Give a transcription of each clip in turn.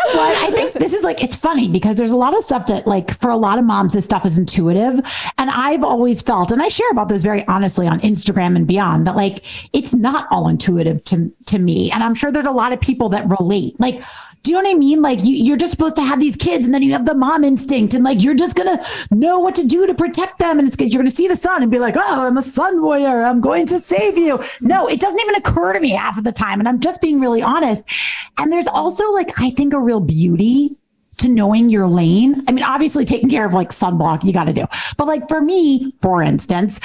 know what? I think this is like, it's funny because there's a lot of stuff that like for a lot of moms, this stuff is intuitive. And I've always felt, and I share about this very honestly on Instagram and beyond, that like, it's not all intuitive to me. And I'm sure there's a lot of people that relate. Like, do you know what I mean? Like you're just supposed to have these kids and then you have the mom instinct and like, you're just going to know what to do to protect them. And you're going to see the sun and be like, oh, I'm a sun warrior. I'm going to save you. No, it doesn't even occur to me half of the time. And I'm just being really honest. And there's also like, I think a real beauty to knowing your lane. I mean, obviously taking care of like sunblock, you got to do. But like for me, for instance,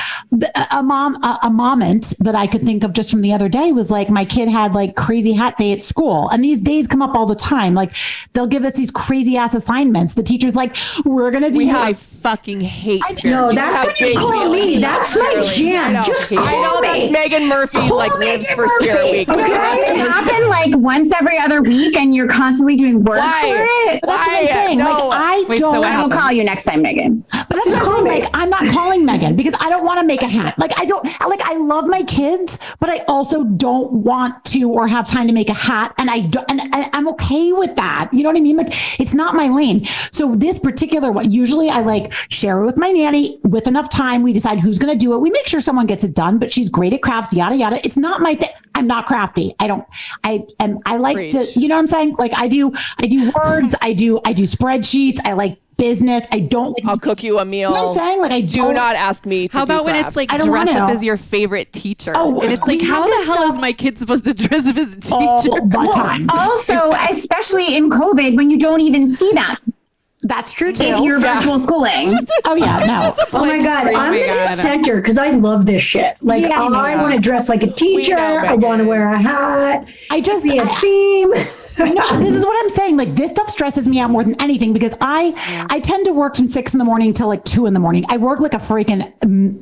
a moment that I could think of just from the other day was like my kid had like crazy hat day at school. And these days come up all the time. Like they'll give us these crazy ass assignments. The teacher's like, we're going to do I fucking hate No, that's what you call me. That's my jam. Just call me. I know that's Meaghan Murphy lives for Spirit Week. Okay. It happen like once every other week and you're constantly doing work for it? That's what I'm saying. No. Like, I'll call you next time, Meaghan. But that's what I'm saying. Like, I'm not calling Meaghan because I don't want to make a hat. Like, I love my kids, but I also don't want to or have time to make a hat. And I'm okay with that. You know what I mean? Like, it's not my lane. So this particular one, usually I like share it with my nanny with enough time. We decide who's going to do it. We make sure someone gets it done, but she's great at crafts, yada, yada. It's not my thing. I'm not crafty. I like Preach. to, you know what I'm saying? Like I do words. I do spreadsheets. I like business. I don't. I'll cook you a meal. You know what I'm saying? Like I do not ask me to How about do when crafts? it's like I don't dress wanna. up as your favorite teacher? Oh, and it's like, we how have the this hell stuff is my kid supposed to dress up as a teacher? all the time. Also, especially in COVID when you don't even see that. That's true too. If you're virtual schooling. Oh yeah, no. Oh my God, I'm the dissenter because I love this shit. Like Yeah, I know. I want to dress like a teacher. I want to wear a hat. I just Be a theme. No, this is what I'm saying. Like this stuff stresses me out more than anything because I tend to work from 6 a.m. till like 2 a.m. I work like a freaking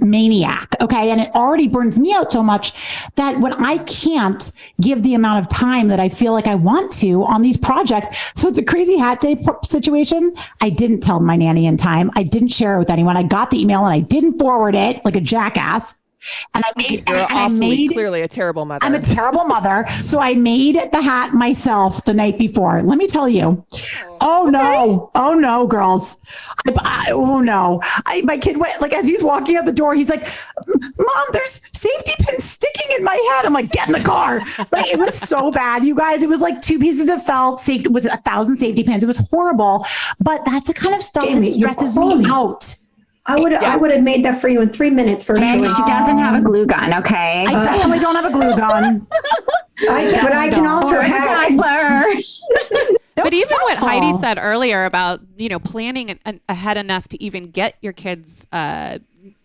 maniac. Okay. And it already burns me out so much that when I can't give the amount of time that I feel like I want to on these projects. So the crazy hat day situation, I didn't tell my nanny in time. I didn't share it with anyone. I got the email and I didn't forward it like a jackass. And I made, You're and I awfully made, clearly a terrible mother. I'm a terrible mother. So I made the hat myself the night before. Let me tell you. Oh no, girls. Oh no. My kid went like, as he's walking out the door, he's like, Mom, there's safety pins sticking in my head. I'm like, get in the car. Like it was so bad, you guys. It was like 2 pieces of felt safety with 1,000 safety pins. It was horrible. But that's the kind of stuff that stresses me out. I would have made that for you in 3 minutes virtually. And she doesn't have a glue gun, okay? I definitely don't have a glue gun. But I can also have Dazzler. But even what Heidi said earlier about, planning ahead enough to even get your kids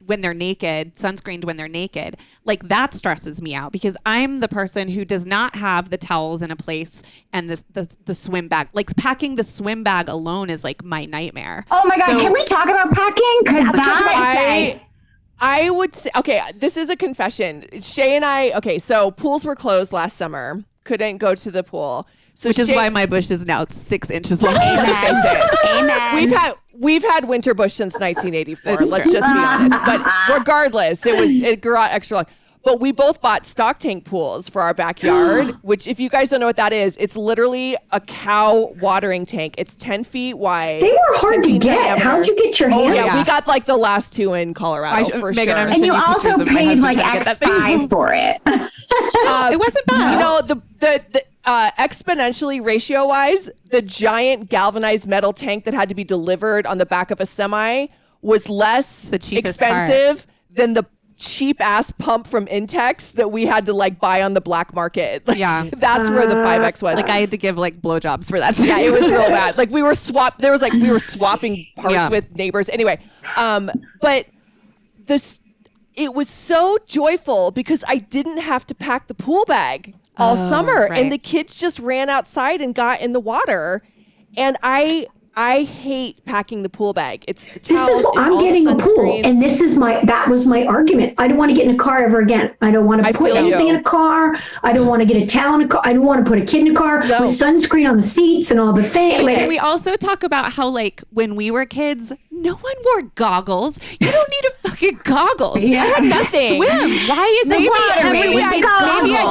when they're naked, sunscreened when they're naked, like that stresses me out because I'm the person who does not have the towels in a place and the swim bag. Like packing the swim bag alone is like my nightmare. Oh my God, can we talk about packing? Because I would say, okay, this is a confession. Shay and I, so pools were closed last summer. Couldn't go to the pool. So Which is why my bush is now 6 inches long. Amen. We've had winter bush since 1984. Let's just be honest. But regardless, it grew out extra long. But we both bought stock tank pools for our backyard, which if you guys don't know what that is, it's literally a cow watering tank. It's 10 feet wide. They were hard to get. diameter. How'd you get your hands? Oh yeah, we got like the last 2 in Colorado for Meaghan, sure. And you also paid like X5 for it. It wasn't bad. The exponentially ratio wise, the giant galvanized metal tank that had to be delivered on the back of a semi was less expensive than the cheap ass pump from Intex that we had to like buy on the black market. Like, Yeah. That's where the 5X was. Like I had to give like blowjobs for that. Yeah, it was real bad. Like we were swapping parts with neighbors. Anyway, but it was so joyful because I didn't have to pack the pool bag all summer, right. and the kids just ran outside and got in the water. And I hate packing the pool bag. It's the towels, This is what I'm getting a pool, and that was my argument. I don't want to get in a car ever again. I don't want to put anything in a car. I don't want to get a towel in a car. I don't want to put a kid in a car with sunscreen on the seats and all the things. Can we also talk about how like when we were kids, No one wore goggles. You don't need a fucking goggles. Yeah. I had nothing. Swim. Why is Maybe I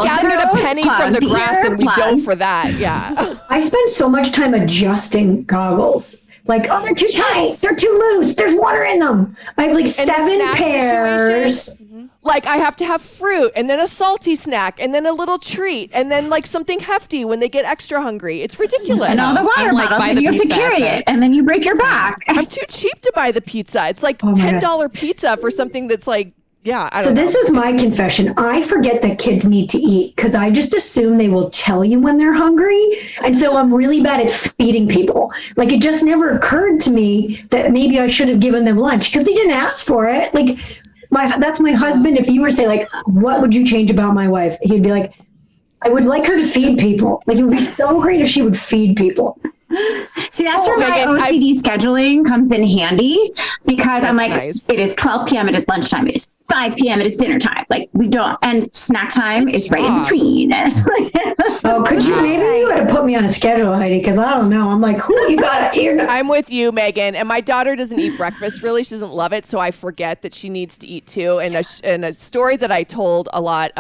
gathered a penny from the grass and we dove for that. Yeah. I spend so much time adjusting goggles. Like, oh, they're too tight. They're too loose. There's water in them. I have like 7 pairs. Like I have to have fruit and then a salty snack and then a little treat and then like something hefty when they get extra hungry. It's ridiculous. And all the water bottles, and you have to carry it, and then you break your back. I'm too cheap to buy the pizza. It's like $10 pizza for something that's like, I don't know. This is my confession. I forget that kids need to eat because I just assume they will tell you when they're hungry. And so I'm really bad at feeding people. Like it just never occurred to me that maybe I should have given them lunch because they didn't ask for it. Like that's my husband. If you were to say like, what would you change about my wife? He'd be like, I would like her to feed people. Like it would be so great if she would feed people. See, that's where my OCD scheduling comes in handy because I'm like, it is 12 p.m. It is lunchtime. It is 5 p.m. It is dinner time. Like we don't, and snack time is right in between. Could you, maybe you would have put me on a schedule, Heidi, because I don't know. I'm like, who you got it? I'm with you, Meaghan. And my daughter doesn't eat breakfast really. She doesn't love it. So I forget that she needs to eat too. And a story that I told a lot,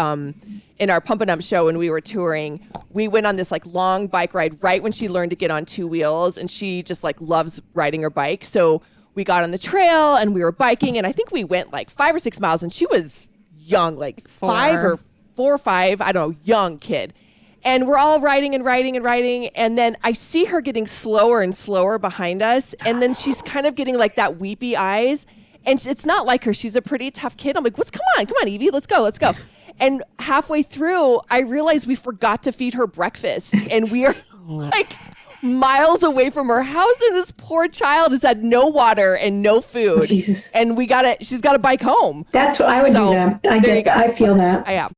in our Pump and Up show when we were touring, we went on this like long bike ride right when she learned to get on 2 wheels, and she just like loves riding her bike. So we got on the trail and we were biking, and I think we went like 5 or 6 miles, and she was young, like 4 or 5, I don't know, young kid. And we're all riding, and then I see her getting slower and slower behind us, and then she's kind of getting like that weepy eyes, and it's not like her. She's a pretty tough kid. I'm like, come on, Evie, let's go. And halfway through, I realized we forgot to feed her breakfast, and we are like miles away from her house, and this poor child has had no water and no food. Jesus. And she's got to bike home. That's what I would do that. I feel that. Yeah.